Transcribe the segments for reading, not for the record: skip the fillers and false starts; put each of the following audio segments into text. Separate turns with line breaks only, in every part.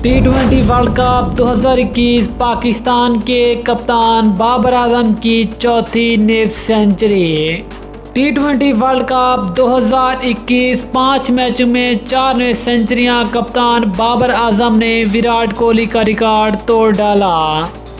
T20 world cup 2021 Pakistan के कप्तान बाबर आजम की चौथी नेव सेंचुरी। T20 वर्ल्ड कप 2021 5 मैचों में 4 नेव सेंचुरियां कप्तान बाबर आजम ने विराट कोहली का रिकॉर्ड तोड़ डाला।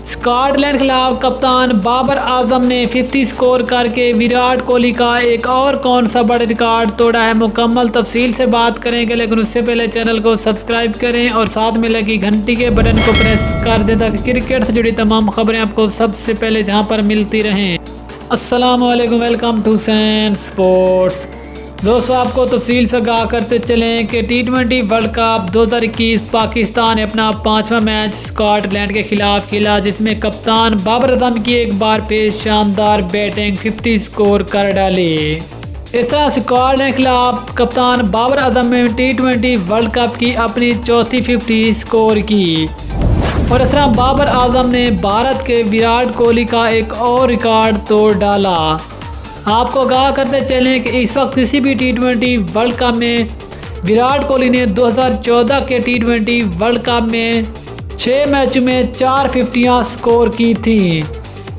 स्कॉटलैंड के खिलाफ कप्तान बाबर आजम ने 50 स्कोर करके विराट कोहली का एक और कौन सा बड़ा रिकॉर्ड तोड़ा है, मुकम्मल तफसील से बात करेंगे, लेकिन उससे पहले चैनल को सब्सक्राइब करें और साथ में लगी घंटी के बटन को प्रेस कर दें ताकि क्रिकेट से जुड़ी तमाम खबरें आपको सबसे पहले जहां पर मिलती रहें। अस्सलाम वालेकुम, वेलकम टू हुसैन स्पोर्ट्स। दोस्तों, आपको तफसील से आगाह करते चलें कि T20 वर्ल्ड कप 2021 पाकिस्तान ने अपना 5वां मैच स्कॉटलैंड के खिलाफ खेला, जिसमें कप्तान बाबर आजम की एक बार फिर शानदार बैटिंग 50 स्कोर कर डाली। इस तरह स्कॉटलैंड के खिलाफ कप्तान बाबर आजम ने T20 वर्ल्ड कप की अपनी चौथी 50 स्कोर की और इस तरह बाबर आजम ने भारत के विराट कोहली का एक और रिकॉर्ड तोड़ डाला। आपको आगाह करते चलें कि इस वक्त किसी भी T20 वर्ल्ड कप में विराट कोहली ने 2014 के T20 वर्ल्ड कप में 6 मैचों में 4 50 स्कोर की थी,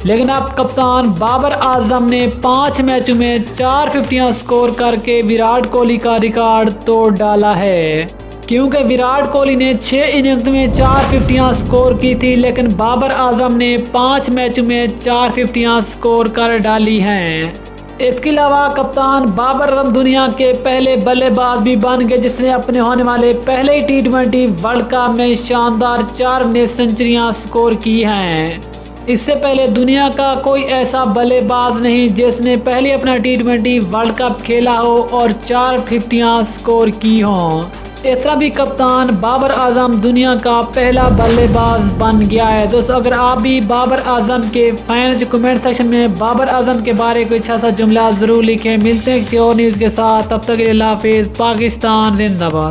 लेकिन अब कप्तान बाबर आजम ने 5 मैचों में 4 50 स्कोर करके विराट कोहली का रिकॉर्ड तोड़ डाला है, क्योंकि विराट कोहली ने 6 इनिंग्स में 4 50 स्कोर की थी, लेकिन बाबर आजम ने 5 मैचों में 4 50 स्कोर कर डाली हैं। इसके अलावा कप्तान बाबर आजम दुनिया के पहले बल्लेबाज भी बन गए जिसने अपने होने वाले पहले ही T20 वर्ल्ड कप में शानदार 4 नेव सेंचुरियां स्कोर की हैं। इससे पहले दुनिया का कोई ऐसा बल्लेबाज नहीं जिसने पहले अपना T20 वर्ल्ड कप खेला हो और 4 50 स्कोर की हों। इस तरह भी कप्तान बाबर आजम दुनिया का पहला बल्लेबाज बन गया है। दोस्तों, अगर आप भी बाबर आजम के फैन जो कमेंट सेक्शन में बाबर आजम के बारे में अच्छा सा जुमला ज़रूर लिखें। मिलते हैं किसी और न्यूज़ के साथ, तब तक के लिए अल्लाह हाफिज़। पाकिस्तान जिंदाबाद।